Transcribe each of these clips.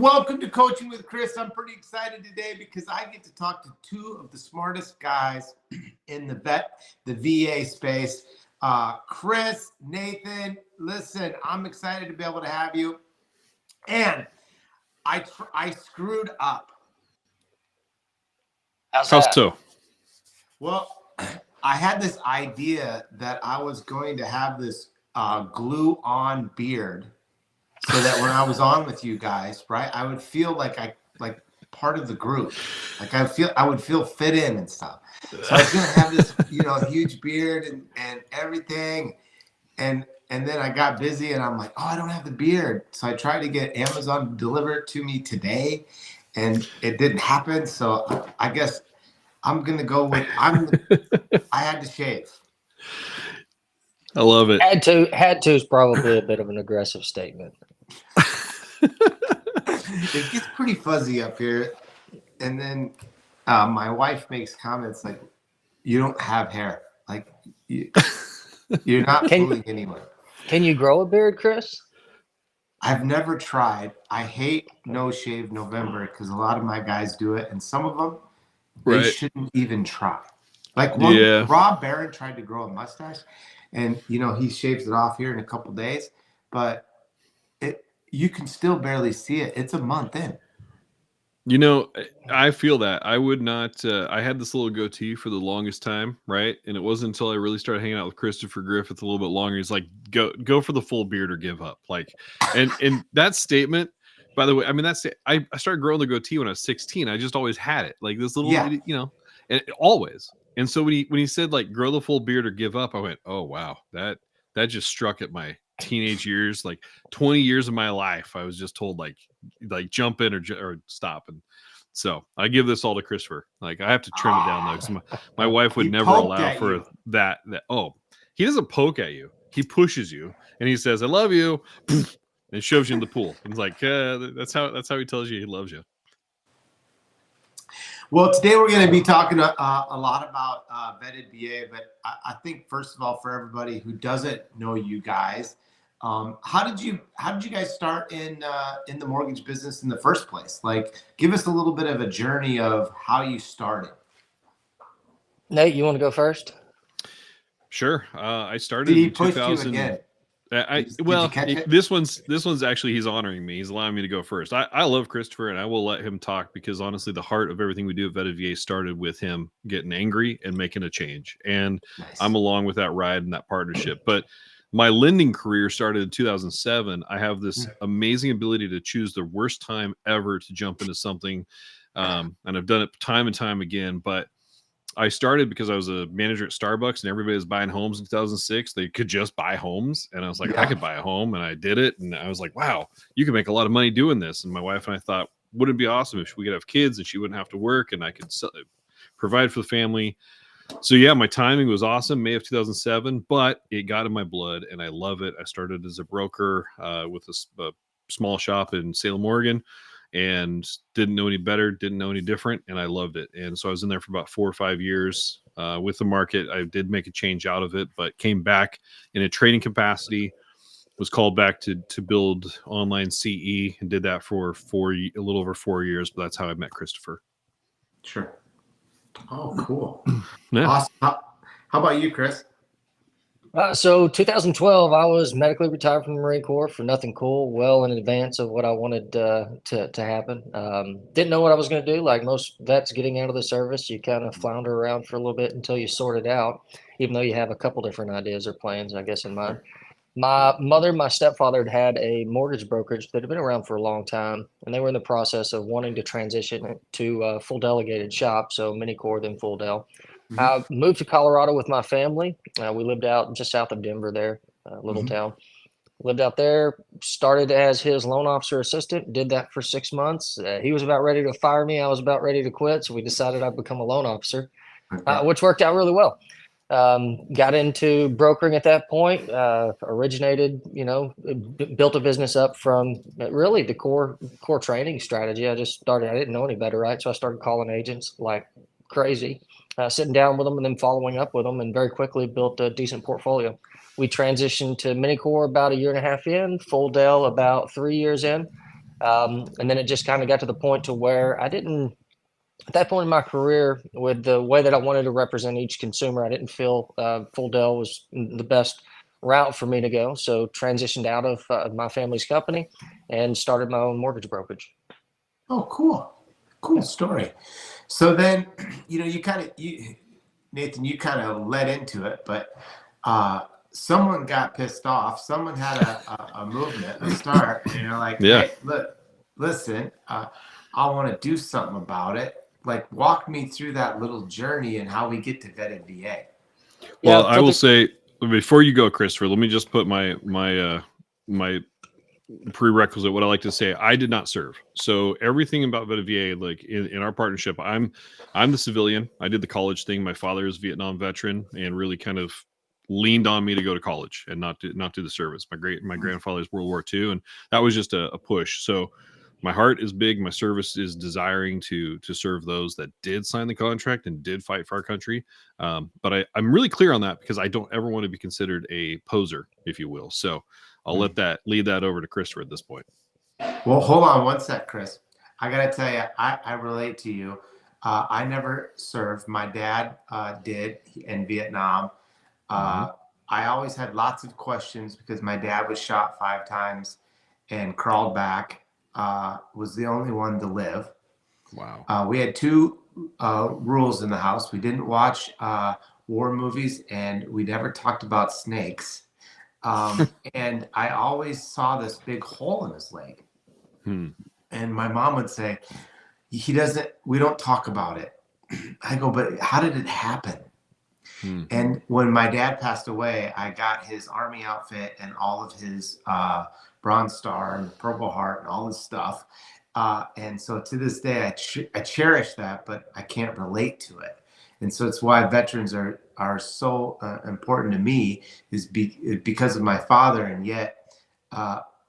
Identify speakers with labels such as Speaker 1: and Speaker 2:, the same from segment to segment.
Speaker 1: Welcome to Coaching with Chris. I'm pretty excited today because I get to talk to two of the smartest guys in the VA space. Chris, Nathan, listen, I'm excited to be able to have you. And I screwed up.
Speaker 2: How
Speaker 3: so?
Speaker 1: Well, I had this idea that I was going to have this glue-on beard so that when I was on with you guys, right, I would feel like part of the group. Like I would feel fit in and stuff. So I was gonna have this, huge beard and everything. And then I got busy and I'm like, oh, I don't have the beard. So I tried to get Amazon to deliver it to me today and it didn't happen. So I guess I'm gonna go with I had to shave.
Speaker 3: I love it.
Speaker 2: Had to is probably a bit of an aggressive statement.
Speaker 1: It gets pretty fuzzy up here. And then my wife makes comments like, you don't have hair. Like, you're not fooling anyone.
Speaker 2: Can you grow a beard, Chris?
Speaker 1: I've never tried. I hate No Shave November because a lot of my guys do it. And some of them, they shouldn't even try. Like Rob Barron tried to grow a mustache. And, he shaves it off here in a couple days. But you can still barely see it. It's a month in.
Speaker 3: I feel that. I would not. I had this little goatee for the longest time, right? And it wasn't until I really started hanging out with Christopher Griffith a little bit longer. He's like, go for the full beard or give up. Like, and that statement, by the way, I mean, I started growing the goatee when I was 16. I just always had it, like this little, and always. And so when he said like grow the full beard or give up, I went, oh wow, that just struck at my teenage years. Like 20 years of my life I was just told like jump in or stop. And so I give this all to Christopher. Like I have to trim it down though, because my wife would never allow for that he doesn't poke at you, he pushes you and he says I love you and shoves you in the pool. And it's like that's how he tells you he loves you.
Speaker 1: Well, today we're going to be talking a lot about vetted VA, but I think first of all, for everybody who doesn't know you guys, how did you guys start in the mortgage business in the first place? Like, give us a little bit of a journey of how you started.
Speaker 2: Nate, you want to go first?
Speaker 3: Sure. I started in 2000. You again? This one's actually, he's honoring me. He's allowing me to go first. I love Christopher and I will let him talk because honestly, the heart of everything we do at Vetted VA started with him getting angry and making a change. And nice. I'm along with that ride and that partnership. But my lending career started in 2007. I have this amazing ability to choose the worst time ever to jump into something. And I've done it time and time again, but I started because I was a manager at Starbucks and everybody was buying homes in 2006. They could just buy homes. And I was like, I could buy a home. And I did it. And I was like, wow, you can make a lot of money doing this. And my wife and I thought, wouldn't it be awesome if we could have kids and she wouldn't have to work and I could provide for the family. So yeah, my timing was awesome, May of 2007, but it got in my blood and I love it. I started as a broker with a small shop in Salem, Oregon. And didn't know any better, didn't know any different, and I loved it. And so I was in there for about 4 or 5 years with the market. I did make a change out of it, but came back in a trading capacity, was called back to build online CE, and did that for a little over 4 years, but that's how I met Christopher.
Speaker 1: Sure. Oh, cool.
Speaker 3: Yeah.
Speaker 1: Awesome. How about you, Chris?
Speaker 2: So 2012, I was medically retired from the Marine Corps for nothing cool, well in advance of what I wanted to happen. Didn't know what I was going to do. Like most vets getting out of the service, you kind of flounder around for a little bit until you sort it out, even though you have a couple different ideas or plans, I guess, in mind. My mother and my stepfather had a mortgage brokerage that had been around for a long time, and they were in the process of wanting to transition to a full delegated shop, so mini core then full del. I moved to Colorado with my family. We lived out just south of Denver there, little town. Lived out there, started as his loan officer assistant, did that for 6 months. He was about ready to fire me. I was about ready to quit. So we decided I'd become a loan officer, which worked out really well. Got into brokering at that point, originated, built a business up from really the core training strategy. I didn't know any better, right? So I started calling agents like crazy. Sitting down with them and then following up with them, and very quickly built a decent portfolio. We transitioned to mini core about 1.5 years in, full del about 3 years in. And then it just kind of got to the point to where I didn't, at that point in my career, with the way that I wanted to represent each consumer, I didn't feel full Dell was the best route for me to go. So transitioned out of my family's company and started my own mortgage brokerage.
Speaker 1: Oh, cool story. So then, Nathan, you kind of led into it, but someone got pissed off. Someone had a movement, a start, and like, hey, look, listen, I want to do something about it. Like, walk me through that little journey and how we get to Vetted VA.
Speaker 3: Well, I will say, before you go, Christopher, let me just put my prerequisite. What I like to say, I did not serve. So everything about Vetted VA, like in our partnership, I'm the civilian. I did the college thing. My father is a Vietnam veteran and really kind of leaned on me to go to college and not do the service. My grandfather's World War II, and that was just a push. So my heart is big. My service is desiring to serve those that did sign the contract and did fight for our country. But I'm really clear on that because I don't ever want to be considered a poser, if you will. So I'll lead that over to Christopher at this point.
Speaker 1: Well, hold on one sec, Chris. I got to tell you, I relate to you. I never served. My dad did in Vietnam. I always had lots of questions because my dad was shot 5 times and crawled back. Was the only one to live.
Speaker 3: Wow.
Speaker 1: We had 2 rules in the house. We didn't watch war movies, and we never talked about snakes. And I always saw this big hole in his leg. And my mom would say, we don't talk about it. I go, but how did it happen? And when my dad passed away, I got his Army outfit and all of his Bronze Star and Purple Heart and all this stuff. And so to this day, I cherish that, but I can't relate to it. And so it's why veterans are so important to me, is because of my father. And yet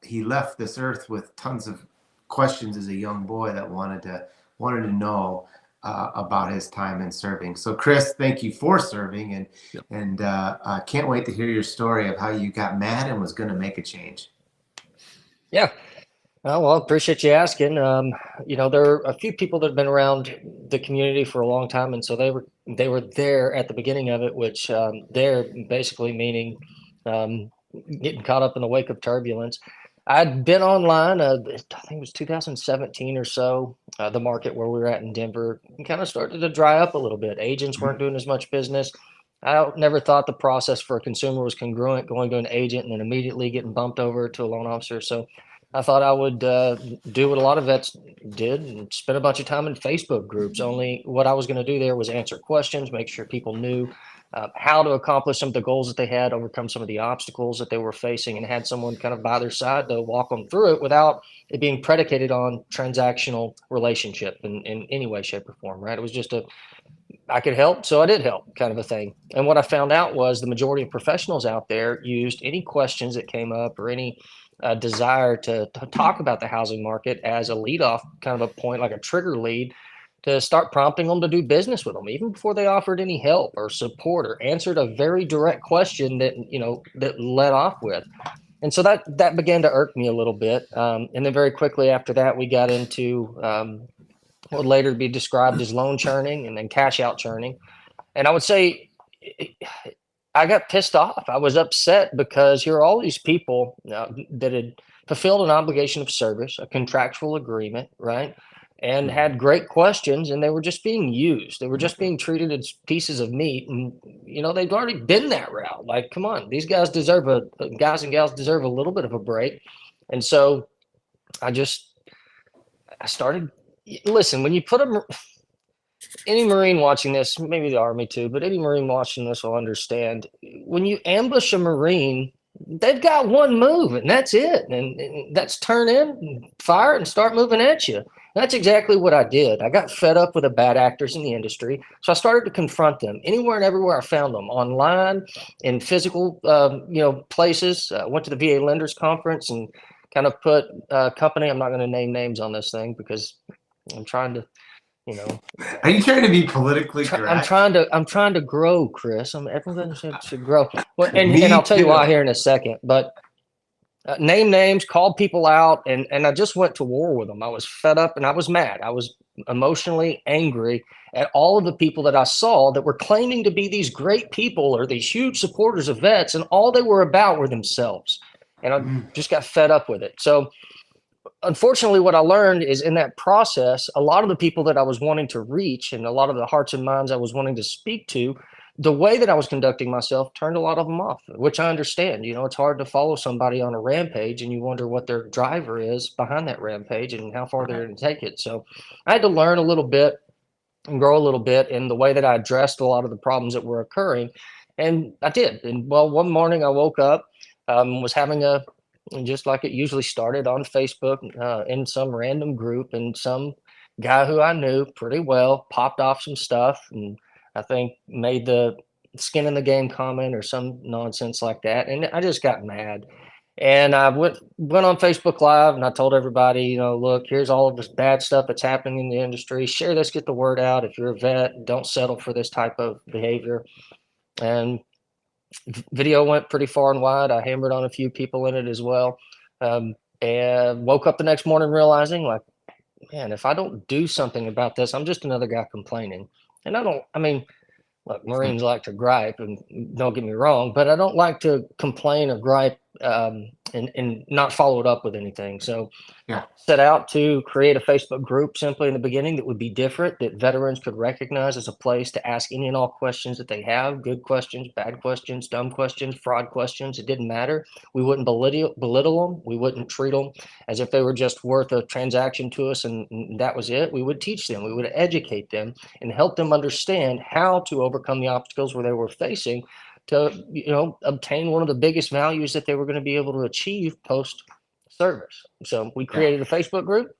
Speaker 1: he left this earth with tons of questions as a young boy that wanted to know about his time in serving. So Chris, thank you for serving, and I can't wait to hear your story of how you got mad and was going to make a change.
Speaker 2: Yeah. Well, I appreciate you asking. There are a few people that have been around the community for a long time, and so they were there at the beginning of it, which they're basically meaning getting caught up in the wake of turbulence. I'd been online, I think it was 2017 or so, the market where we were at in Denver kind of started to dry up a little bit. Agents weren't doing as much business. I never thought the process for a consumer was congruent, going to an agent and then immediately getting bumped over to a loan officer. So I thought I would do what a lot of vets did and spend a bunch of time in Facebook groups. Only what I was going to do there was answer questions, make sure people knew how to accomplish some of the goals that they had, overcome some of the obstacles that they were facing, and had someone kind of by their side to walk them through it without it being predicated on transactional relationship in any way, shape, or form, right? It was just I could help, so I did help kind of a thing. And what I found out was the majority of professionals out there used any questions that came up or any desire to talk about the housing market as a leadoff kind of a point, like a trigger lead, to start prompting them to do business with them, even before they offered any help or support or answered a very direct question that led off with. And so that began to irk me a little bit. And then very quickly after that, we got into what would later be described as loan churning and then cash out churning. And I would say I got pissed off. I was upset because here are all these people that had fulfilled an obligation of service, a contractual agreement, right? And had great questions, and they were just being used. They were just being treated as pieces of meat. And, they've already been that route. Like, come on, these guys guys and gals deserve a little bit of a break. And so I started, listen, when you put any Marine watching this, maybe the Army too, but any Marine watching this will understand, when you ambush a Marine, they've got one move and that's it. And that's turn in, fire, and start moving at you. That's exactly what I did. I got fed up with the bad actors in the industry. So I started to confront them anywhere and everywhere I found them, online, in physical, places. Went to the VA Lenders Conference and kind of put a company, I'm not going to name names on this thing because I'm trying to,
Speaker 1: Are you trying to be politically correct?
Speaker 2: I'm trying to grow, Chris. Everyone should grow. Well, and I'll tell you why here in a second. But Name names, called people out, and I just went to war with them. I was fed up and I was mad. I was emotionally angry at all of the people that I saw that were claiming to be these great people or these huge supporters of vets, and all they were about were themselves. And I just got fed up with it. So unfortunately, what I learned is in that process, a lot of the people that I was wanting to reach and a lot of the hearts and minds I was wanting to speak to, the way that I was conducting myself turned a lot of them off, which I understand. You know, it's hard to follow somebody on a rampage and you wonder what their driver is behind that rampage and how far they're going to take it. So I had to learn a little bit and grow a little bit in the way that I addressed a lot of the problems that were occurring. And I did. And well, one morning I woke up, was having just like it usually started on Facebook, in some random group, and some guy who I knew pretty well popped off some stuff and I think made the skin in the game comment or some nonsense like that. And I just got mad. And I went on Facebook Live and I told everybody, you know, look, here's all of this bad stuff that's happening in the industry. Share this, get the word out. If you're a vet, don't settle for this type of behavior. And video went pretty far and wide. I hammered on a few people in it as well. And woke up the next morning realizing, like, man, if I don't do something about this, I'm just another guy complaining. And I mean, look, Marines like to gripe, and don't get me wrong, but I don't like to complain or gripe and not follow it up with anything. So
Speaker 1: yeah,
Speaker 2: set out to create a Facebook group simply in the beginning that would be different, that veterans could recognize as a place to ask any and all questions that they have, good questions, bad questions, dumb questions, fraud questions. It didn't matter. We wouldn't belittle them. We wouldn't treat them as if they were just worth a transaction to us and that was it. We would teach them. We would educate them and help them understand how to overcome the obstacles where they were facing to, you know, obtain one of the biggest values that they were going to be able to achieve post service. So we created a Facebook group.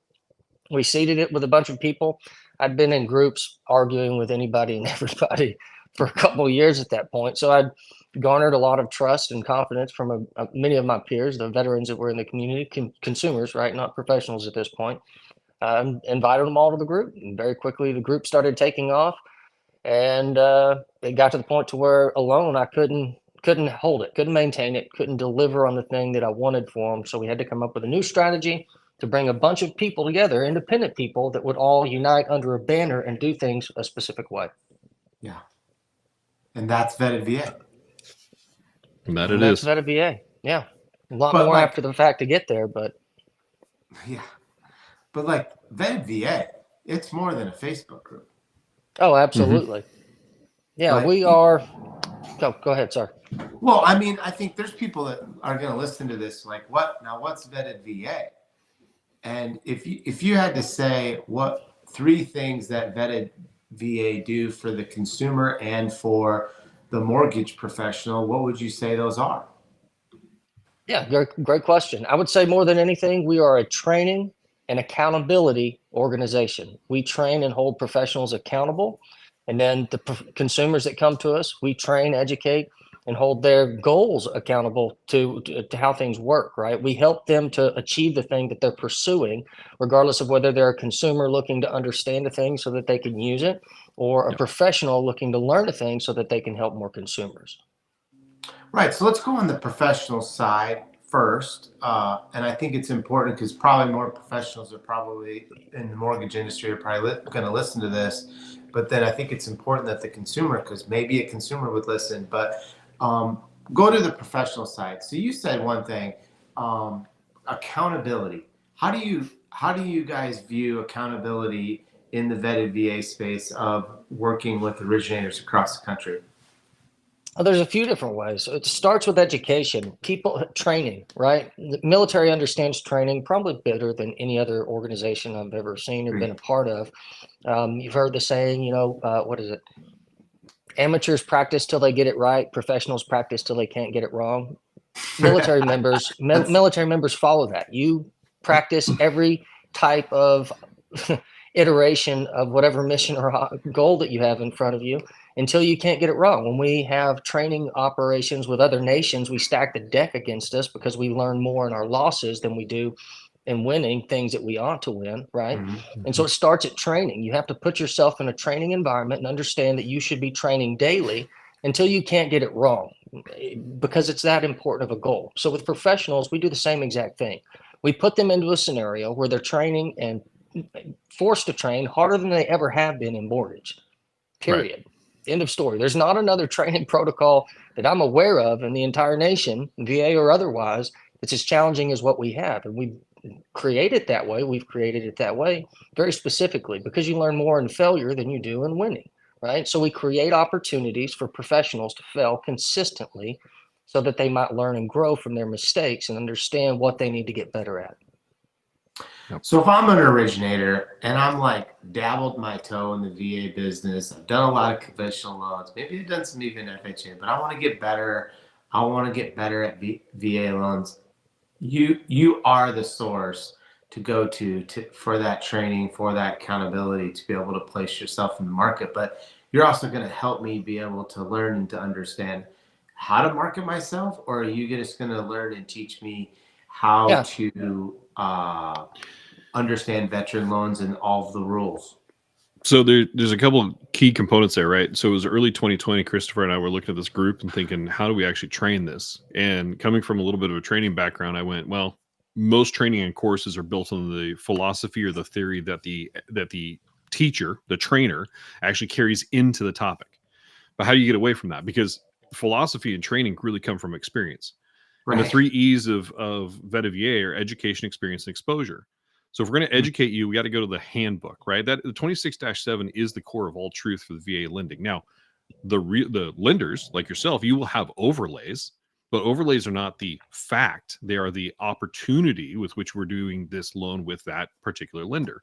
Speaker 2: We seeded it with a bunch of people. I'd been in groups arguing with anybody and everybody for a couple of years at that point. So I'd garnered a lot of trust and confidence from many of my peers, the veterans that were in the community, consumers, right? Not professionals at this point. Invited them all to the group. And very quickly, the group started taking off. And it got to the point to where alone I couldn't hold it, couldn't maintain it, couldn't deliver on the thing that I wanted for them. So we had to come up with a new strategy to bring a bunch of people together, independent people that would all unite under a banner and do things a specific way.
Speaker 1: Yeah. And that's Vetted VA.
Speaker 2: That's Vetted VA. Yeah. A lot more after the fact to get there, but.
Speaker 1: Yeah. But like Vetted VA, it's more than a Facebook group.
Speaker 2: Oh, absolutely. Mm-hmm. Yeah, like, we are. Go ahead, sir.
Speaker 1: Well, I mean, I think there's people that are going to listen to this like, what? Now, what's Vetted VA? And if you had to say what 3 things that Vetted VA do for the consumer and for the mortgage professional, what would you say those are?
Speaker 2: Yeah, great question. I would say more than anything, we are a training and accountability organization. We train and hold professionals accountable. And then the consumers that come to us, we train, educate, and hold their goals accountable to how things work, right? We help them to achieve the thing that they're pursuing, regardless of whether they're a consumer looking to understand a thing so that they can use it, or a professional looking to learn a thing so that they can help more consumers.
Speaker 1: Right. So let's go on the professional side first. And I think it's important because probably more professionals are probably in the mortgage industry are probably going to listen to this. But then I think it's important that the consumer, because maybe a consumer would listen, but go to the professional side. So you said one thing, accountability. How do you guys view accountability in the Vetted VA space of working with originators across the country?
Speaker 2: Well, there's a few different ways. It starts with education, people training, right? The military understands training probably better than any other organization I've ever seen or been a part of. You've heard the saying, you know, what is it? Amateurs practice till they get it right. Professionals practice till they can't get it wrong. Military members follow that. You practice every type of iteration of whatever mission or goal that you have in front of you until you can't get it wrong. When we have training operations with other nations, we stack the deck against us because we learn more in our losses than we do in winning things that we ought to win, right? Mm-hmm. And so it starts at training. You have to put yourself in a training environment and understand that you should be training daily until you can't get it wrong. because it's that important of a goal. So with professionals, we do the same exact thing. We put them into a scenario where they're training and forced to train harder than they ever have been in mortgage, period. Right. End of story. There's not another training protocol that I'm aware of in the entire nation, VA or otherwise, that's as challenging as what we have. And we create it that way. We've created it that way very specifically because you learn more in failure than you do in winning, right? So we create opportunities for professionals to fail consistently so that they might learn and grow from their mistakes and understand what they need to get better at.
Speaker 1: So if I'm an originator and I'm like dabbled my toe in the VA business, I've done a lot of conventional loans, maybe I've done some even FHA, but I want to get better. I want to get better at VA loans. You are the source to go to for that training, for that accountability, to be able to place yourself in the market. But you're also going to help me be able to learn and to understand how to market myself, or are you just going to learn and teach me how to understand veteran loans and all of the rules?
Speaker 3: So there's a couple of key components there, right? So it was early 2020. Christopher and I were looking at this group and thinking, how do we actually train this? And coming from a little bit of a training background, I went, well, most training and courses are built on the philosophy or the theory that the teacher, the trainer, actually carries into the topic. But how do you get away from that? Because philosophy and training really come from experience. Right. And the 3 E's of VA are education, experience, and exposure. So if we're going to educate you, we got to go to the handbook, right? That the 26-7 is the core of all truth for the VA lending. Now, the lenders like yourself, you will have overlays, but overlays are not the fact. They are the opportunity with which we're doing this loan with that particular lender.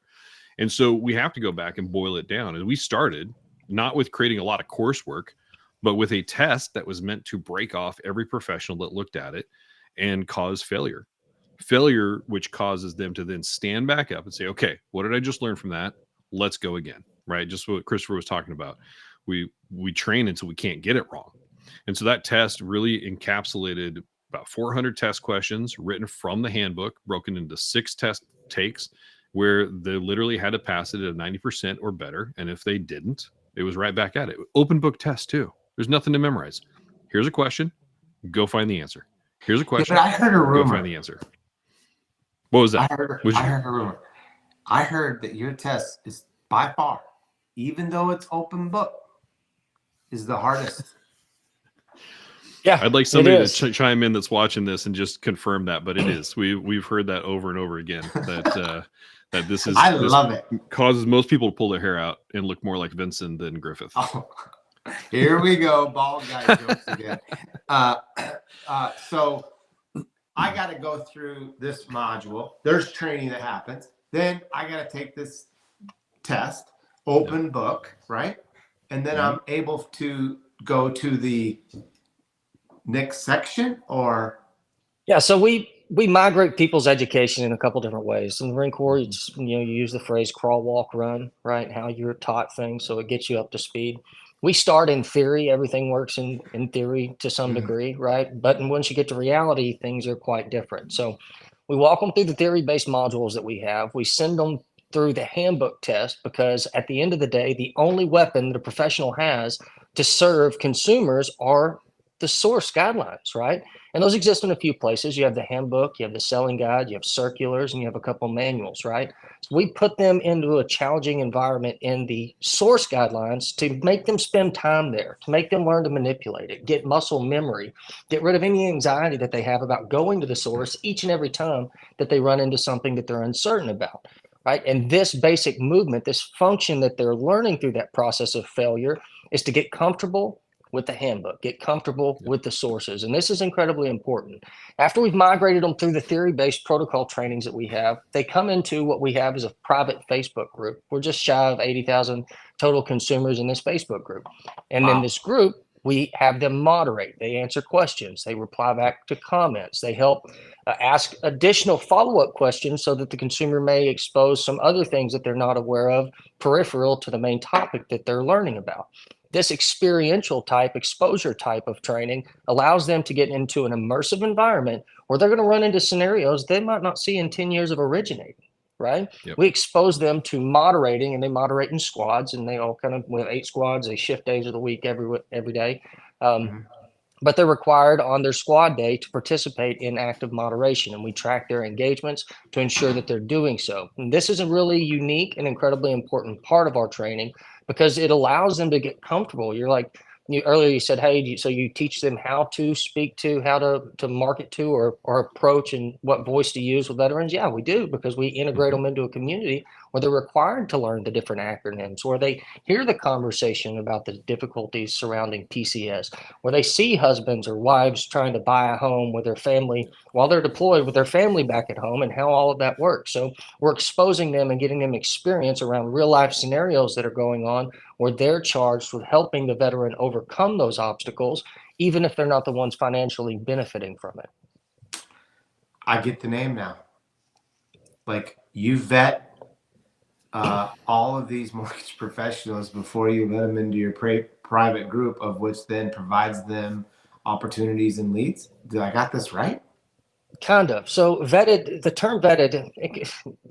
Speaker 3: And so we have to go back and boil it down. And we started not with creating a lot of coursework, but with a test that was meant to break off every professional that looked at it and cause failure, which causes them to then stand back up and say, okay, what did I just learn from that? Let's go again, right? Just what Christopher was talking about. We train until we can't get it wrong. And so that test really encapsulated about 400 test questions written from the handbook, broken into 6 test takes, where they literally had to pass it at 90% or better. And if they didn't, it was right back at it. Open book test too. There's nothing to memorize. Here's a question. Go find the answer. Here's a question.
Speaker 1: Yeah, but I heard a rumor.
Speaker 3: Go find the answer. What was that?
Speaker 1: I heard a rumor. I heard that your test is by far, even though it's open book, is the hardest.
Speaker 3: Yeah, I'd like somebody to chime in that's watching this and just confirm that, but it is. We've heard that over and over again that this is.
Speaker 1: I love it.
Speaker 3: Causes most people to pull their hair out and look more like Vincent than Griffith.
Speaker 1: Oh, here we go, bald guy jokes again. So I got to go through this module. There's training that happens. Then I got to take this test, open book, right? And then I'm able to go to the next section, or?
Speaker 2: Yeah, so we migrate people's education in a couple different ways. In the Marine Corps, you use the phrase crawl, walk, run, right? How you're taught things, so it gets you up to speed. We start in theory. Everything works in theory to some degree, right? But once you get to reality, things are quite different. So we walk them through the theory-based modules that we have. We send them through the handbook test because at the end of the day, the only weapon that a professional has to serve consumers are the source guidelines, right? And those exist in a few places. You have the handbook, you have the selling guide, you have circulars, and you have a couple manuals, right? So we put them into a challenging environment in the source guidelines to make them spend time there, to make them learn to manipulate it, get muscle memory, get rid of any anxiety that they have about going to the source each and every time that they run into something that they're uncertain about, right? And this basic movement, this function that they're learning through that process of failure is to get comfortable with the handbook, get comfortable with the sources. And this is incredibly important. After we've migrated them through the theory-based protocol trainings that we have, they come into what we have as a private Facebook group. We're just shy of 80,000 total consumers in this Facebook group. And in this group, we have them moderate. They answer questions. They reply back to comments. They help ask additional follow-up questions so that the consumer may expose some other things that they're not aware of peripheral to the main topic that they're learning about. This experiential type, exposure type of training allows them to get into an immersive environment where they're going to run into scenarios they might not see in 10 years of originating, right? Yep. We expose them to moderating, and they moderate in squads, and they all we have 8 squads. They shift days of the week every day. but they're required on their squad day to participate in active moderation, and we track their engagements to ensure that they're doing so. And this is a really unique and incredibly important part of our training because it allows them to get comfortable. You're like, earlier you said, hey, so you teach them how to speak to, how to market to, or approach, and what voice to use with veterans. Yeah, we do, because we integrate them into a community where they're required to learn the different acronyms, where they hear the conversation about the difficulties surrounding PCS, where they see husbands or wives trying to buy a home with their family while they're deployed with their family back at home, and how all of that works. So we're exposing them and getting them experience around real life scenarios that are going on where they're charged with helping the veteran overcome those obstacles, even if they're not the ones financially benefiting from it.
Speaker 1: I get the name now. Like, you vet all of these mortgage professionals before you let them into your private group, of which then provides them opportunities and leads. Did I got this right?
Speaker 2: Kind of. So vetted, the term vetted,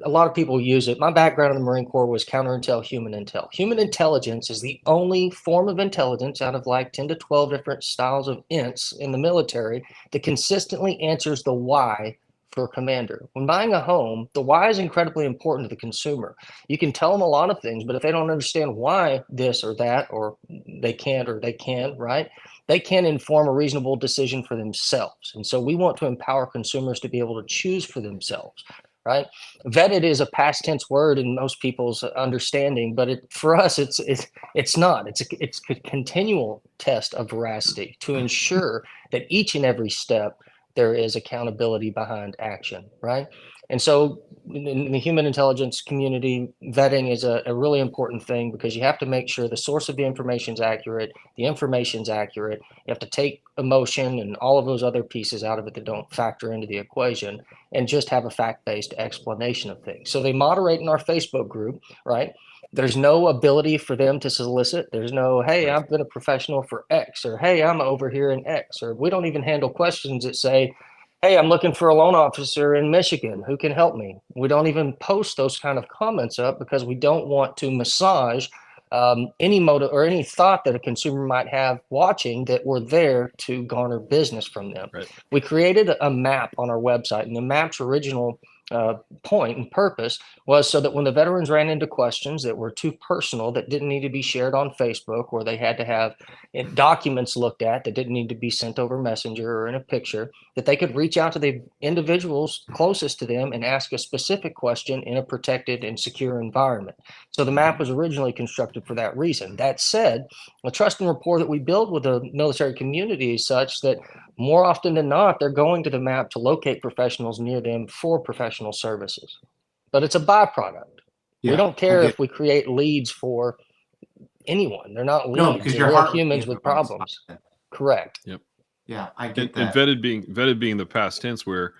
Speaker 2: a lot of people use it. My background in the Marine Corps was counterintel, human intel. Human intelligence is the only form of intelligence out of like 10 to 12 different styles of ints in the military that consistently answers the why for a commander. When buying a home, the why is incredibly important to the consumer. You can tell them a lot of things, but if they don't understand why this or that, or they can't or they can, right? They can inform a reasonable decision for themselves. And so we want to empower consumers to be able to choose for themselves, right? Vetted is a past tense word in most people's understanding, but for us, it's not. It's a continual test of veracity to ensure that each and every step there is accountability behind action, right? And so in the human intelligence community, vetting is a really important thing, because you have to make sure the source of the information is accurate, the information's accurate. You have to take emotion and all of those other pieces out of it that don't factor into the equation, and just have a fact-based explanation of things. So they moderate in our Facebook group, right? There's no ability for them to solicit. There's no, hey, I've been a professional for X, or hey, I'm over here in X, or we don't even handle questions that say, hey, I'm looking for a loan officer in Michigan. Who can help me? We don't even post those kind of comments up, because we don't want to massage any motive or any thought that a consumer might have watching that we're there to garner business from them.
Speaker 3: Right.
Speaker 2: We created a map on our website, and the map's original point and purpose was so that when the veterans ran into questions that were too personal, that didn't need to be shared on Facebook, or they had to have documents looked at that didn't need to be sent over Messenger or in a picture, that they could reach out to the individuals closest to them and ask a specific question in a protected and secure environment. So the map was originally constructed for that reason. That said, the trust and rapport that we build with the military community is such that more often than not, they're going to the map to locate professionals near them for professional services. But it's a byproduct.
Speaker 1: Yeah,
Speaker 2: we don't care if we create leads for anyone. They're not leads.
Speaker 1: No, because
Speaker 2: they're
Speaker 1: your
Speaker 2: humans with problems. Correct.
Speaker 3: Yep.
Speaker 1: Yeah, I get that.
Speaker 3: And vetted being the past tense, where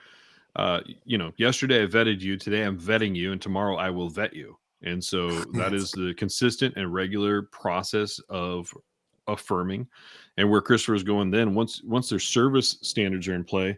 Speaker 3: yesterday I vetted you, today I'm vetting you, and tomorrow I will vet you. And so that is the consistent and regular process of affirming. And where Christopher is going then, once their service standards are in play,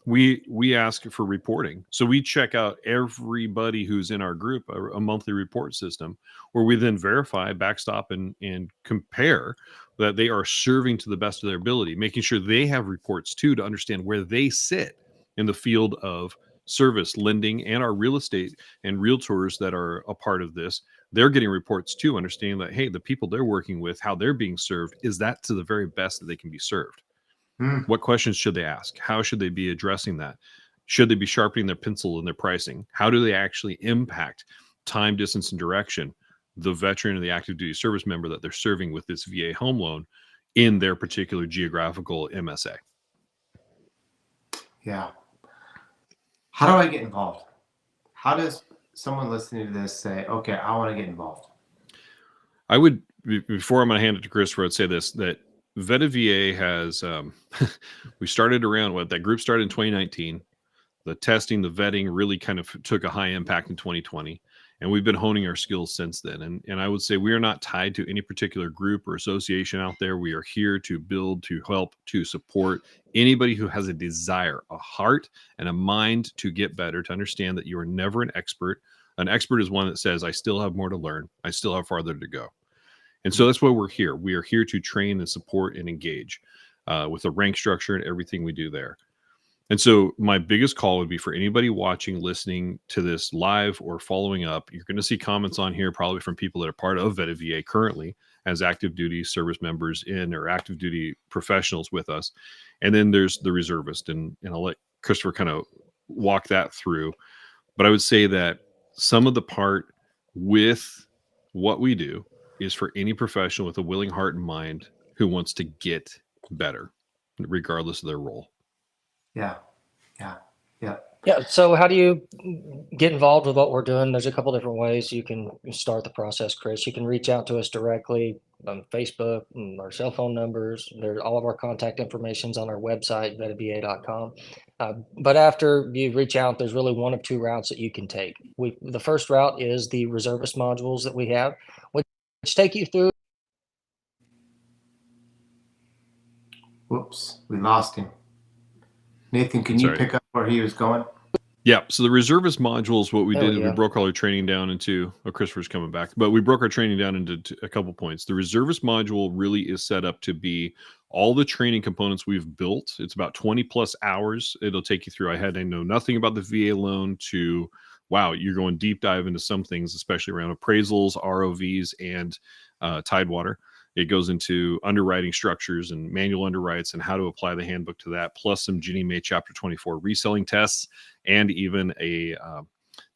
Speaker 3: we ask for reporting. So we check out everybody who's in our group, a monthly report system, where we then verify, backstop, and compare that they are serving to the best of their ability, making sure they have reports too, to understand where they sit in the field of service, lending, and our real estate and realtors that are a part of this. They're getting reports too, understanding that, hey, the people they're working with, how they're being served, is that to the very best that they can be served? What questions should they ask? How should they be addressing that? Should they be sharpening their pencil in their pricing? How do they actually impact time, distance, and direction the veteran or the active duty service member that they're serving with this VA home loan in their particular geographical MSA?
Speaker 1: Yeah. How do I get involved? How does someone listening to this say, okay, I want to get involved?
Speaker 3: I would, before I'm going to hand it to Christopher, I'd say this, that Veta VA has, we started around that group started in 2019. The testing, the vetting really kind of took a high impact in 2020. And we've been honing our skills since then. And I would say we are not tied to any particular group or association out there. We are here to build, to help, to support anybody who has a desire, a heart, and a mind to get better, to understand that you are never an expert. An expert is one that says, I still have more to learn. I still have farther to go. And so that's why we're here. We are here to train and support and engage. with the rank structure and everything we do there. And so my biggest call would be for anybody watching, listening to this live or following up. You're going to see comments on here probably from people that are part of VETA currently as active duty service members or active duty professionals with us. And then there's the reservist, and I'll let Christopher kind of walk that through. But I would say that some of the part with what we do is for any professional with a willing heart and mind who wants to get better, regardless of their role.
Speaker 1: Yeah.
Speaker 2: So how do you get involved with what we're doing? There's a couple different ways you can start the process, Chris. You can reach out to us directly on Facebook, our cell phone numbers. There's all of our contact information's on our website, vetava.com. But after you reach out, there's really one of two routes that you can take. The first route is the reservist modules that we have, which take you through.
Speaker 1: Whoops, we lost him. Nathan, can you pick up where he was going?
Speaker 3: Yeah. So the reservist modules, what we did is we broke all our training down into, Christopher's coming back, but we broke our training down into a couple points. The reservist module really is set up to be all the training components we've built. It's about 20 plus hours. It'll take you through. I had to know nothing about the VA loan to, wow, you're going deep dive into some things, especially around appraisals, ROVs, and Tidewater. It goes into underwriting structures and manual underwrites and how to apply the handbook to that, plus some Ginnie Mae Chapter 24 reselling tests, and even the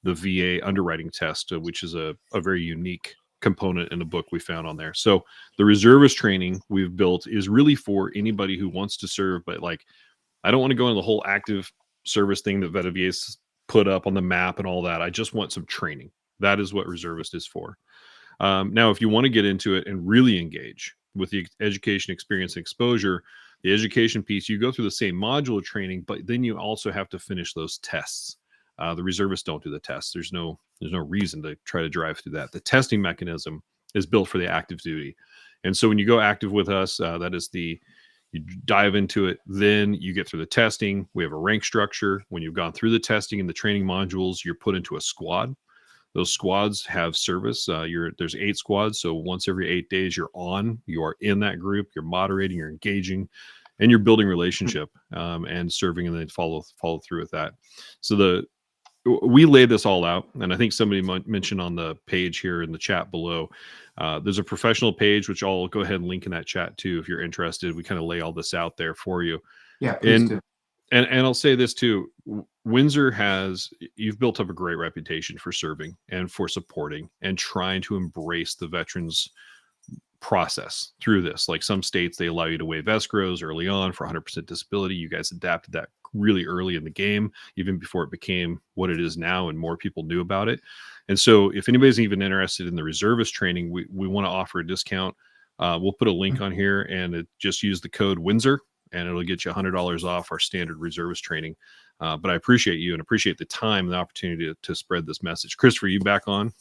Speaker 3: VA underwriting test, which is a very unique component in the book we found on there. So the reservist training we've built is really for anybody who wants to serve, but like, I don't want to go into the whole active service thing that VETA's put up on the map and all that. I just want some training. That is what reservist is for. Now, if you want to get into it and really engage with the education, experience, and exposure, the education piece, you go through the same module of training, but then you also have to finish those tests. The reservists don't do the tests. There's no reason to try to drive through that. The testing mechanism is built for the active duty. And so when you go active with us, that is you dive into it, then you get through the testing. We have a rank structure. When you've gone through the testing and the training modules, you're put into a squad. Those squads have service. There's 8 squads. So once every 8 days, you are in that group, you're moderating, you're engaging, and you're building relationship and serving, and then follow through with that. So we laid this all out. And I think somebody mentioned on the page here in the chat below, there's a professional page, which I'll go ahead and link in that chat too, if you're interested. We kind of lay all this out there for you.
Speaker 1: Yeah, please do.
Speaker 3: And I'll say this too, Windsor you've built up a great reputation for serving and for supporting and trying to embrace the veterans process through this. Like some states, they allow you to waive escrows early on for 100% disability. You guys adapted that really early in the game, even before it became what it is now and more people knew about it. And so if anybody's even interested in the reservist training, we want to offer a discount. We'll put a link on here, and just use the code Windsor, and it'll get you $100 off our standard reservist training. But I appreciate you and appreciate the time and the opportunity to spread this message. Christopher, you back on?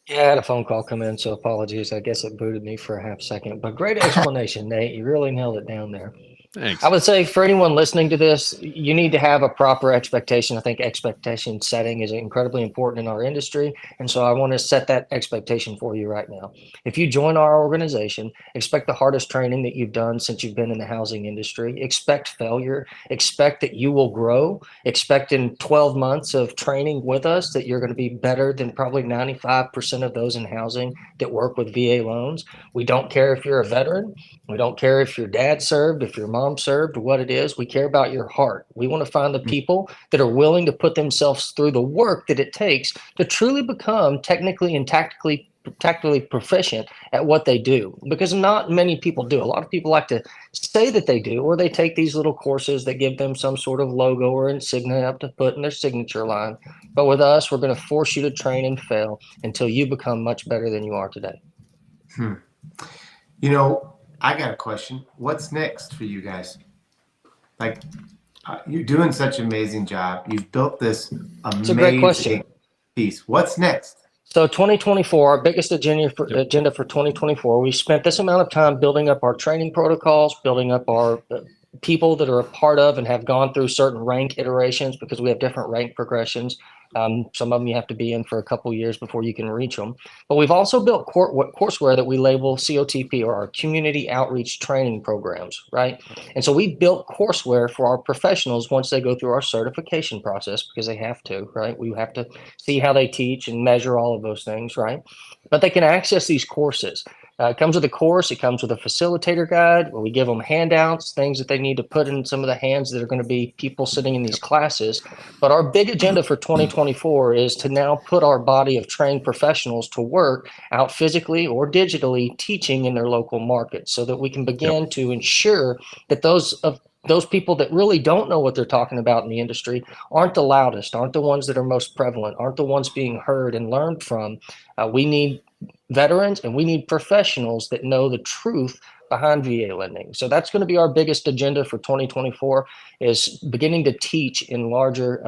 Speaker 2: Yeah, I had a phone call come in, so apologies. I guess it booted me for a half second, but great explanation, Nate. You really nailed it down there.
Speaker 3: Thanks.
Speaker 2: I would say for anyone listening to this, you need to have a proper expectation. I think expectation setting is incredibly important in our industry. And so I want to set that expectation for you right now. If you join our organization, expect the hardest training that you've done since you've been in the housing industry. Expect failure. Expect that you will grow. Expect in 12 months of training with us that you're going to be better than probably 95% of those in housing that work with VA loans. We don't care if you're a veteran. We don't care if your dad served, if your mom served, what it is. We care about your heart. We want to find the people that are willing to put themselves through the work that it takes to truly become technically and tactically proficient at what they do, because not many people do. A lot of people like to say that they do, or they take these little courses that give them some sort of logo or insignia up to put in their signature line. But with us, we're going to force you to train and fail until you become much better than you are today.
Speaker 1: You know, I got a question. What's next for you guys? Like, you're doing such an amazing job. You've built this amazing
Speaker 2: It's a great question.
Speaker 1: piece. What's next?
Speaker 2: So 2024, our biggest agenda for 2024, we spent this amount of time building up our training protocols, building up our people that are a part of and have gone through certain rank iterations, because we have different rank progressions. Some of them you have to be in for a couple years before you can reach them. But we've also built courseware that we label COTP, or our community outreach training programs, right? And so we built courseware for our professionals once they go through our certification process, because they have to, right? We have to see how they teach and measure all of those things, right? But they can access these courses. It comes with a course. It comes with a facilitator guide where we give them handouts, things that they need to put in some of the hands that are going to be people sitting in these classes. But our big agenda for 2024 is to now put our body of trained professionals to work out physically or digitally teaching in their local markets, so that we can begin to ensure that those people that really don't know what they're talking about in the industry aren't the loudest, aren't the ones that are most prevalent, aren't the ones being heard and learned from. We need veterans and we need professionals that know the truth behind VA lending. So that's going to be our biggest agenda for 2024, is beginning to teach in larger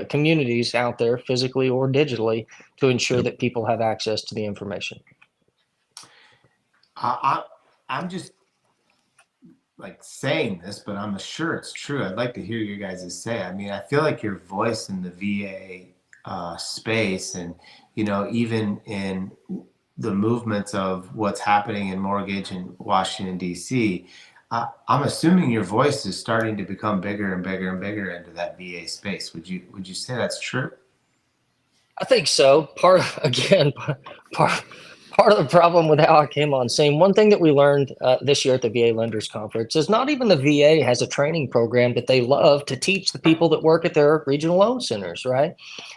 Speaker 2: communities out there, physically or digitally, to ensure that people have access to the information.
Speaker 1: I'm just like saying this, but I'm sure it's true. I'd like to hear you guys say. I mean, I feel like your voice in the VA space, and even in the movements of what's happening in mortgage in Washington, D.C., I'm assuming your voice is starting to become bigger and bigger and bigger into that VA space. Would you say that's true?
Speaker 2: I think so. Part of the problem with how I came on scene, one thing that we learned this year at the VA Lenders Conference is not even the VA has a training program that they love to teach the people that work at their regional loan centers, right?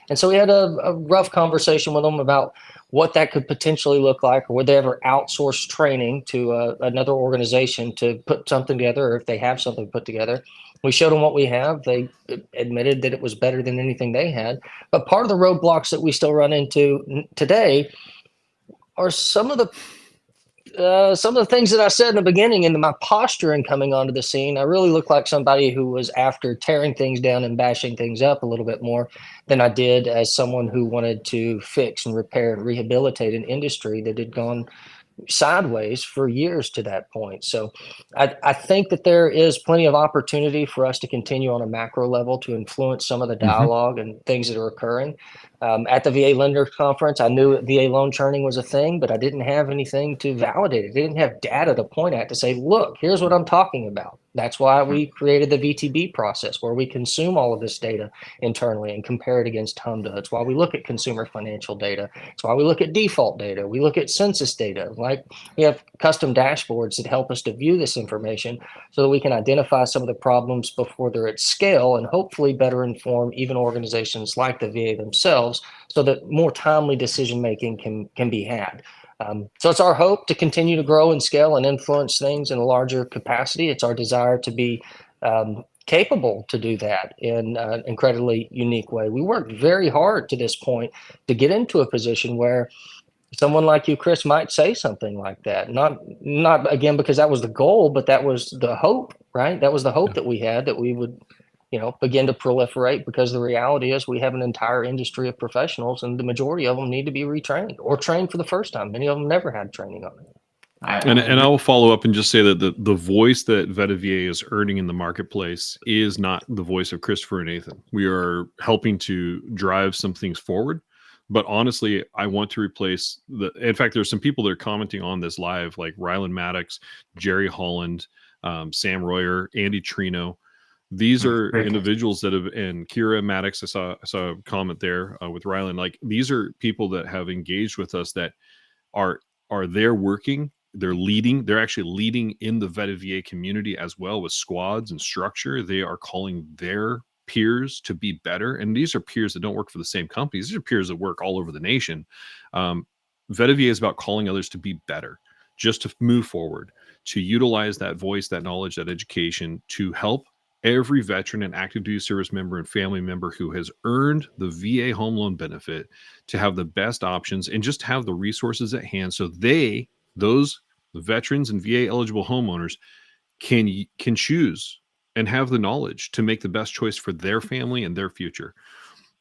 Speaker 2: And so we had a rough conversation with them about what that could potentially look like, or would they ever outsource training to another organization to put something together, or if they have something put together. We showed them what we have. They admitted that it was better than anything they had. But part of the roadblocks that we still run into today are some of the things that I said in the beginning, and my posture in coming onto the scene. I really look like somebody who was after tearing things down and bashing things up a little bit more than I did as someone who wanted to fix and repair and rehabilitate an industry that had gone sideways for years to that point. So I think that there is plenty of opportunity for us to continue on a macro level to influence some of the dialogue and things that are occurring. At the VA Lender Conference, I knew that VA loan churning was a thing, but I didn't have anything to validate it. I didn't have data to point at to say, look, here's what I'm talking about. That's why we created the VTB process, where we consume all of this data internally and compare it against HMDA. It's why we look at consumer financial data. It's why we look at default data. We look at census data. Like, we have custom dashboards that help us to view this information so that we can identify some of the problems before they're at scale, and hopefully better inform even organizations like the VA themselves, so that more timely decision making can be had. So it's our hope to continue to grow and scale and influence things in a larger capacity. It's our desire to be capable to do that in an incredibly unique way. We worked very hard to this point to get into a position where someone like you, Chris, might say something like that. Not again because that was the goal, but that was the hope, right? That was the hope that we had, that we would begin to proliferate, because the reality is we have an entire industry of professionals, and the majority of them need to be retrained or trained for the first time. Many of them never had training on it.
Speaker 3: And I will follow up and just say that the voice that VetaVA is earning in the marketplace is not the voice of Christopher and Nathan. We are helping to drive some things forward. But honestly, I want to replace in fact, there's some people that are commenting on this live, like Ryland Maddox, Jerry Holland, Sam Royer, Andy Trino. These are individuals that have, and Kira Maddox, I saw a comment there with Ryland. Like, these are people that have engaged with us that are there working, they're actually leading in the VetaVA community as well, with squads and structure. They are calling their peers to be better. And these are peers that don't work for the same companies. These are peers that work all over the nation. VetaVA is about calling others to be better, just to move forward, to utilize that voice, that knowledge, that education to help every veteran and active duty service member and family member who has earned the VA home loan benefit to have the best options and just have the resources at hand, so those veterans and VA eligible homeowners can choose and have the knowledge to make the best choice for their family and their future.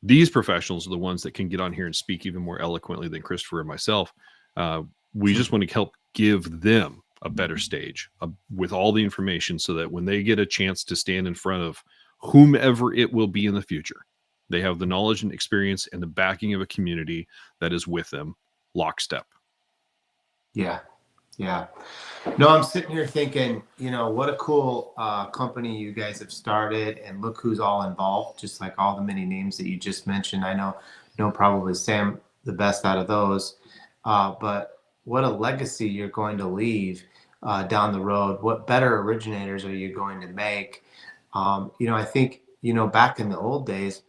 Speaker 3: These professionals are the ones that can get on here and speak even more eloquently than Christopher and myself. We just want to help give them a better stage with all the information, so that when they get a chance to stand in front of whomever it will be in the future, They have the knowledge and experience and the backing of a community that is with them lockstep.
Speaker 1: Yeah. Yeah. No, I'm sitting here thinking, what a cool company you guys have started, and look who's all involved, just like all the many names that you just mentioned. I know probably Sam the best out of those, but what a legacy you're going to leave down the road. What better originators are you going to make? I think, back in the old days,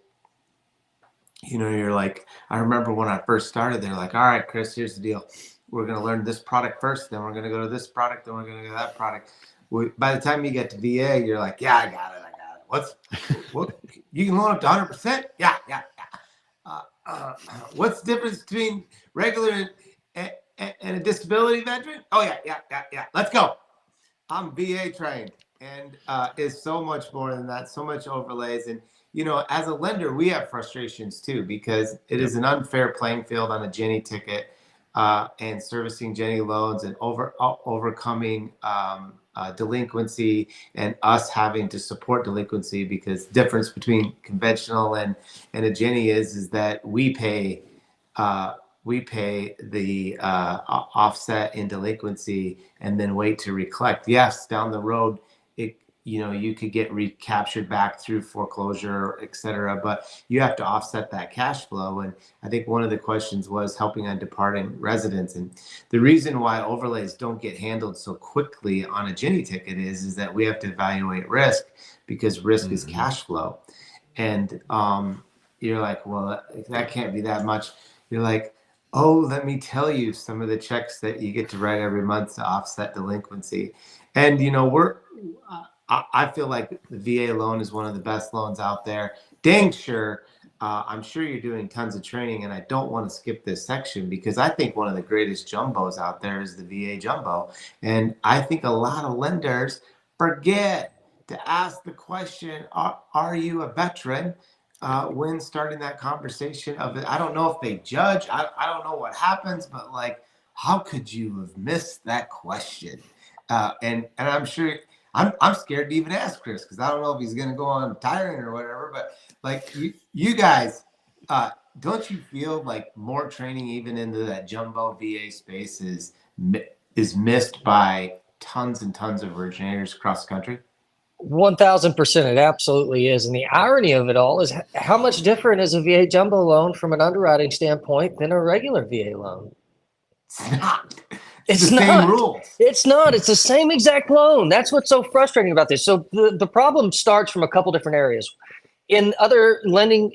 Speaker 1: you're like, I remember when I first started, they're like, all right, Chris, here's the deal. We're going to learn this product first, then we're going to go to this product, then we're going to go to that product. By the time you get to VA, you're like, yeah, I got it. What? You can loan up to 100%? Yeah. What's the difference between regular and a disability veteran? Oh, yeah. Let's go. I'm VA trained, and it's so much more than that, so much overlays. And, as a lender, we have frustrations too, because it is an unfair playing field on a Jenny ticket. And servicing Jenny loans and overcoming delinquency, and us having to support delinquency, because difference between conventional and a Jenny is that we pay the offset in delinquency and then wait to recollect. Yes, down the road, you could get recaptured back through foreclosure, et cetera, but you have to offset that cash flow. And I think one of the questions was helping on departing residents. And the reason why overlays don't get handled so quickly on a Jenny ticket is that we have to evaluate risk, because risk is cash flow. And you're like, well, that can't be that much. You're like, oh, let me tell you some of the checks that you get to write every month to offset delinquency. And, I feel like the VA loan is one of the best loans out there. Dang sure. I'm sure you're doing tons of training, and I don't want to skip this section, because I think one of the greatest jumbos out there is the VA jumbo. And I think a lot of lenders forget to ask the question, are you a veteran? When starting that conversation of it. I don't know if they judge. I don't know what happens, but like, how could you have missed that question? And I'm sure I'm scared to even ask Chris, because I don't know if he's going to go on tiring or whatever. But like, you guys, don't you feel like more training even into that jumbo VA space is missed by tons and tons of originators across the country?
Speaker 2: 1000%, it absolutely is. And the irony of it all is how much different is a VA jumbo loan from an underwriting standpoint than a regular VA loan?
Speaker 1: It's not.
Speaker 2: It's
Speaker 1: the
Speaker 2: not.
Speaker 1: Same rules.
Speaker 2: It's not. It's the same exact loan. That's what's so frustrating about this. So the problem starts from a couple different areas. In other lending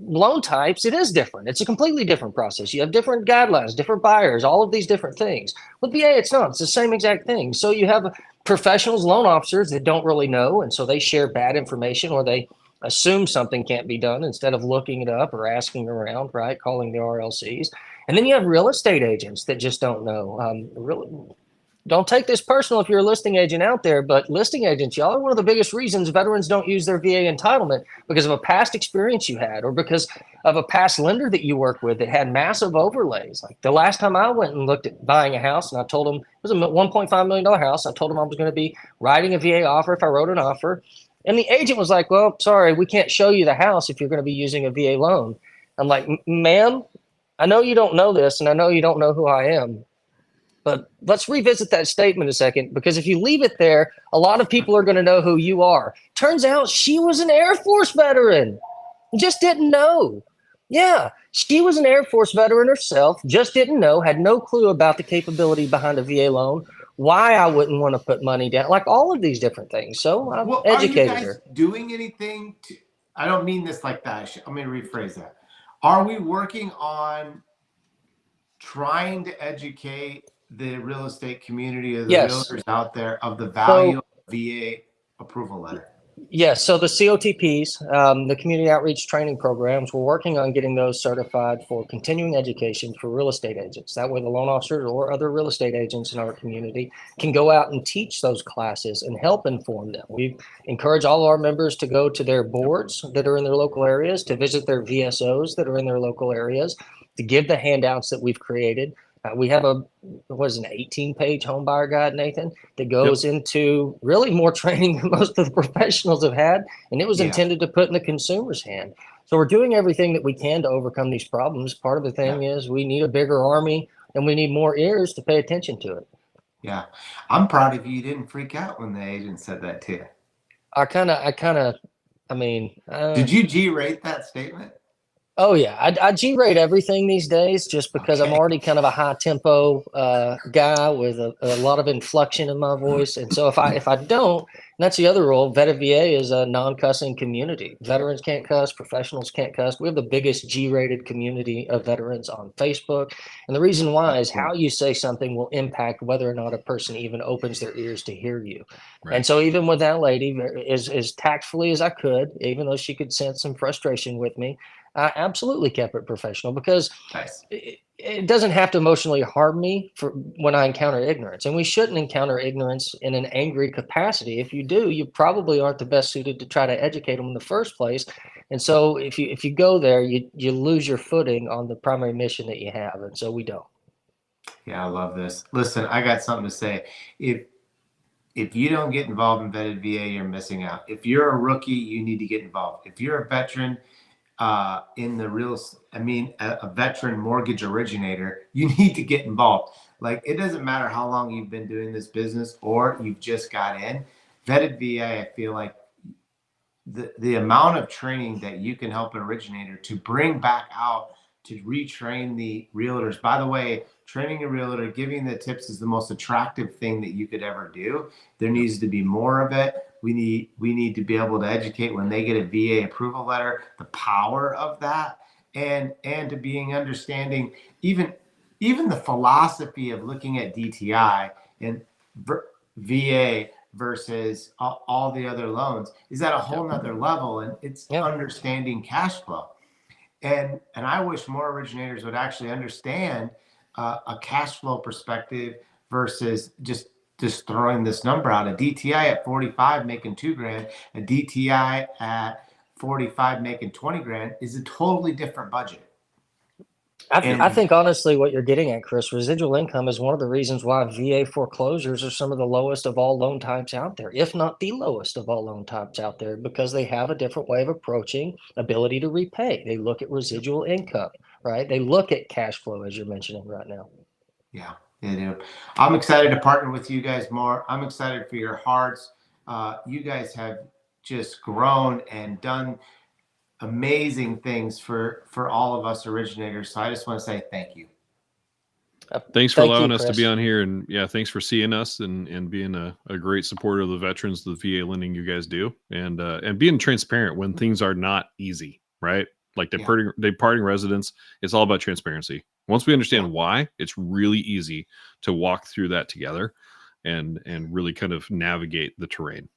Speaker 2: loan types, it is different. It's a completely different process. You have different guidelines, different buyers, all of these different things. With VA, it's not. It's the same exact thing. So you have professionals, loan officers that don't really know, and so they share bad information, or they assume something can't be done instead of looking it up or asking around, right? Calling the RLCs. And then you have real estate agents that just don't know. Don't take this personal if you're a listing agent out there, but listing agents, y'all are one of the biggest reasons veterans don't use their VA entitlement, because of a past experience you had, or because of a past lender that you worked with that had massive overlays. Like the last time I went and looked at buying a house, and I told them it was a $1.5 million house. I told them I was going to be writing a VA offer if I wrote an offer. And the agent was like, well, sorry, we can't show you the house if you're going to be using a VA loan. I'm like, ma'am, I know you don't know this, and I know you don't know who I am, but let's revisit that statement a second, because if you leave it there, a lot of people are going to know who you are. Turns out she was an Air Force veteran. Just didn't know. Yeah, she was an Air Force veteran herself, just didn't know, had no clue about the capability behind a VA loan, why I wouldn't want to put money down, like all of these different things. So I've educated her.
Speaker 1: Are you guys doing anything to, I don't mean this like that. Let me rephrase that. Are we working on trying to educate the real estate community or the realtors out there of the value of VA approval letter?
Speaker 2: Yes. So the COTPs, the community outreach training programs, we're working on getting those certified for continuing education for real estate agents. That way the loan officers or other real estate agents in our community can go out and teach those classes and help inform them. We encourage all our members to go to their boards that are in their local areas, to visit their VSOs that are in their local areas, to give the handouts that we've created, We have an 18-page home buyer guide, Nathan, that goes into really more training than most of the professionals have had, and it was intended to put in the consumer's hand. So we're doing everything that we can to overcome these problems. Part of the thing is we need a bigger army, and we need more ears to pay attention to it.
Speaker 1: Yeah, I'm proud of you. You didn't freak out when the agent said that to you.
Speaker 2: I mean,
Speaker 1: did you G-rate that statement?
Speaker 2: Oh yeah, I G-rate everything these days just because I'm already kind of a high tempo guy with a lot of inflection in my voice, and so if I don't, and that's the other rule. Vetted VA is a non-cussing community. Veterans can't cuss, professionals can't cuss. We have the biggest G-rated community of veterans on Facebook, and the reason why is how you say something will impact whether or not a person even opens their ears to hear you. Right. And so even with that lady, as tactfully as I could, even though she could sense some frustration with me, I absolutely kept it professional because it doesn't have to emotionally harm me for when I encounter ignorance. And we shouldn't encounter ignorance in an angry capacity. If you do, you probably aren't the best suited to try to educate them in the first place. And so if you go there, you lose your footing on the primary mission that you have. And so we don't.
Speaker 1: Yeah, I love this. Listen, I got something to say. If you don't get involved in Vetted VA, you're missing out. If you're a rookie, you need to get involved. If you're a veteran, in the a veteran mortgage originator, you need to get involved. Like, it doesn't matter how long you've been doing this business or you've just got in. Vetted VA, I feel like the amount of training that you can help an originator to bring back out to retrain the realtors. By the way, training a realtor, giving the tips is the most attractive thing that you could ever do. There needs to be more of it. We need to be able to educate when they get a VA approval letter, the power of that, and to being understanding even the philosophy of looking at DTI and VA versus all the other loans is at a whole nother level, and it's understanding cash flow. And I wish more originators would actually understand a cash flow perspective versus just throwing this number out. A DTI at 45 making $2,000, a DTI at 45 making 20 grand is a totally different budget.
Speaker 2: I think honestly what you're getting at, Chris, residual income is one of the reasons why VA foreclosures are some of the lowest of all loan types out there, if not the lowest of all loan types out there, because they have a different way of approaching ability to repay. They look at residual income, right? They look at cash flow, as you're mentioning right now.
Speaker 1: Yeah, they do. I'm excited to partner with you guys more. I'm excited for your hearts. You guys have just grown and done amazing things for all of us originators. So I just want to say thank you.
Speaker 3: Thanks for allowing us to be on here, and thanks for seeing us and being a great supporter of the veterans, the VA lending you guys do, and being transparent when things are not easy, right? Like departing residents, it's all about transparency. Once we understand why, it's really easy to walk through that together and really kind of navigate the terrain.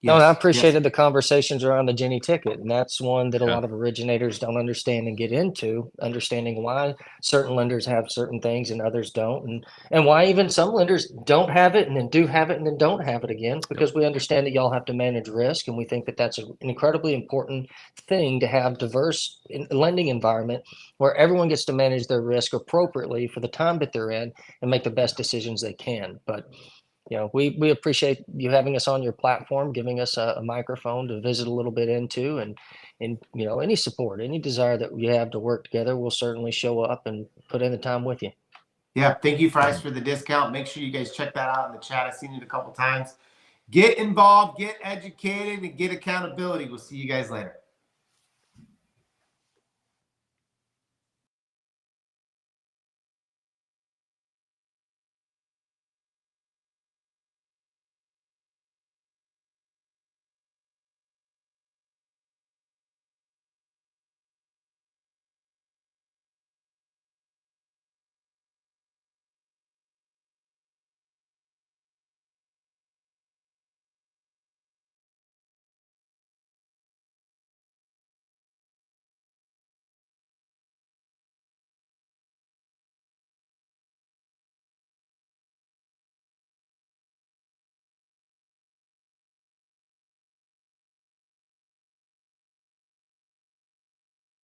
Speaker 2: No, I appreciated the conversations around the Jenny ticket, and that's one that a lot of originators don't understand and get into, understanding why certain lenders have certain things and others don't, and why even some lenders don't have it and then do have it and then don't have it again, because we understand that y'all have to manage risk, and we think that that's an incredibly important thing to have diverse lending environment where everyone gets to manage their risk appropriately for the time that they're in and make the best decisions they can. But we appreciate you having us on your platform, giving us a microphone to visit a little bit into, and any support, any desire that you have to work together, we'll certainly show up and put in the time with you.
Speaker 1: Yeah, thank you, Fries, for the discount. Make sure you guys check that out in the chat. I've seen it a couple times. Get involved, get educated, and get accountability. We'll see you guys later.